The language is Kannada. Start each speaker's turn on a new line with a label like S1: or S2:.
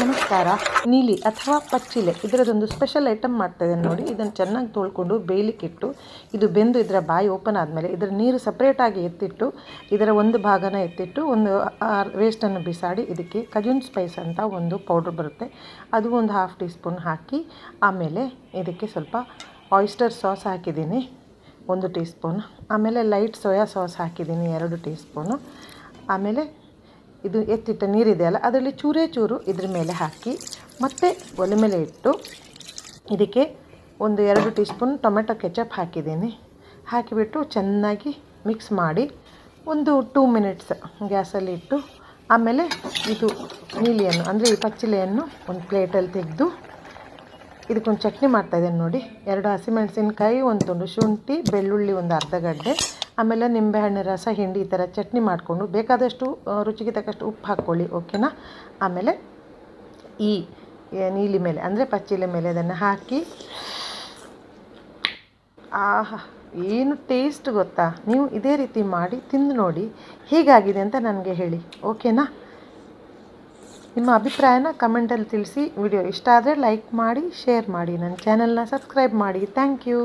S1: ನಮಸ್ಕಾರ. ನೀಲಿ ಅಥವಾ ಪಚ್ಚಿಲೆ ಇದರದೊಂದು ಸ್ಪೆಷಲ್ ಐಟಮ್ ಮಾಡ್ತಾಯಿದ್ದೇನೆ ನೋಡಿ. ಇದನ್ನು ಚೆನ್ನಾಗಿ ತೊಳ್ಕೊಂಡು ಬೇಯಲಿಕ್ಕಿಟ್ಟು ಇದು ಬೆಂದು ಇದರ ಬಾಯಿ ಓಪನ್ ಆದಮೇಲೆ ಇದರ ನೀರು ಸಪ್ರೇಟಾಗಿ ಎತ್ತಿಟ್ಟು ಇದರ ಒಂದು ಭಾಗನ ಎತ್ತಿಟ್ಟು ಒಂದು ವೇಸ್ಟನ್ನು ಬಿಸಾಡಿ ಇದಕ್ಕೆ ಕಜೂನ್ ಸ್ಪೈಸ್ ಅಂತ ಒಂದು ಪೌಡ್ರ್ ಬರುತ್ತೆ, ಅದು ಒಂದು 1/2 ಟೀ ಸ್ಪೂನ್ ಹಾಕಿ, ಆಮೇಲೆ ಇದಕ್ಕೆ ಸ್ವಲ್ಪ ಆಯಿಸ್ಟರ್ ಸಾಸ್ ಹಾಕಿದ್ದೀನಿ 1 ಟೀ ಸ್ಪೂನ್, ಆಮೇಲೆ ಲೈಟ್ ಸೋಯಾ ಸಾಸ್ ಹಾಕಿದ್ದೀನಿ 2 ಟೀ ಸ್ಪೂನು, ಆಮೇಲೆ ಇದು ಎತ್ತಿಟ್ಟ ನೀರಿದೆಯಲ್ಲ ಅದರಲ್ಲಿ ಚೂರೇ ಚೂರು ಇದ್ರ ಮೇಲೆ ಹಾಕಿ ಮತ್ತೆ ಒಲೆ ಮೇಲೆ ಇಟ್ಟು ಇದಕ್ಕೆ ಒಂದು 2 ಟೀ ಸ್ಪೂನ್ ಟೊಮೆಟೊ ಕೆಚಪ್ ಹಾಕಿದ್ದೀನಿ. ಹಾಕಿಬಿಟ್ಟು ಚೆನ್ನಾಗಿ ಮಿಕ್ಸ್ ಮಾಡಿ ಒಂದು 2 ಮಿನಿಟ್ಸ್ ಗ್ಯಾಸಲ್ಲಿ ಇಟ್ಟು, ಆಮೇಲೆ ಇದು ನೀಲಿಯನ್ನು ಅಂದರೆ ಈ ಪಚ್ಚಿಲೆಯನ್ನು ಒಂದು ಪ್ಲೇಟಲ್ಲಿ ತೆಗೆದು ಇದಕ್ಕೊಂದು ಚಟ್ನಿ ಮಾಡ್ತಾಯಿದ್ದೇನೆ ನೋಡಿ. 2 ಹಸಿಮೆಣಸಿನ್ಕಾಯಿ, ಒಂದು ತುಂಡು ಶುಂಠಿ, ಬೆಳ್ಳುಳ್ಳಿ ಒಂದು ಅರ್ಧ ಗಡ್ಡೆ, ಆಮೇಲೆ ನಿಂಬೆಹಣ್ಣಿನ ರಸ ಹಿಂಡಿ ಈ ಥರ ಚಟ್ನಿ ಮಾಡಿಕೊಂಡು ಬೇಕಾದಷ್ಟು ರುಚಿಗೆ ತಕ್ಕಷ್ಟು ಉಪ್ಪು ಹಾಕ್ಕೊಳ್ಳಿ, ಓಕೆನಾ. ಆಮೇಲೆ ಈ ನೀಲಿ ಮೇಲೆ ಅಂದರೆ ಪಚ್ಚಿಲೆ ಮೇಲೆ ಅದನ್ನು ಹಾಕಿ, ಆಹಾ ಏನು ಟೇಸ್ಟ್ ಗೊತ್ತಾ. ನೀವು ಇದೇ ರೀತಿ ಮಾಡಿ ತಿಂದು ನೋಡಿ ಹೇಗಾಗಿದೆ ಅಂತ ನನಗೆ ಹೇಳಿ, ಓಕೆನಾ. ನಿಮ್ಮ ಅಭಿಪ್ರಾಯನ ಕಮೆಂಟಲ್ಲಿ ತಿಳಿಸಿ. ವಿಡಿಯೋ ಇಷ್ಟ ಆದರೆ ಲೈಕ್ ಮಾಡಿ, ಶೇರ್ ಮಾಡಿ, ನನ್ನ ಚಾನಲ್ನ ಸಬ್ಸ್ಕ್ರೈಬ್ ಮಾಡಿ. Thank you.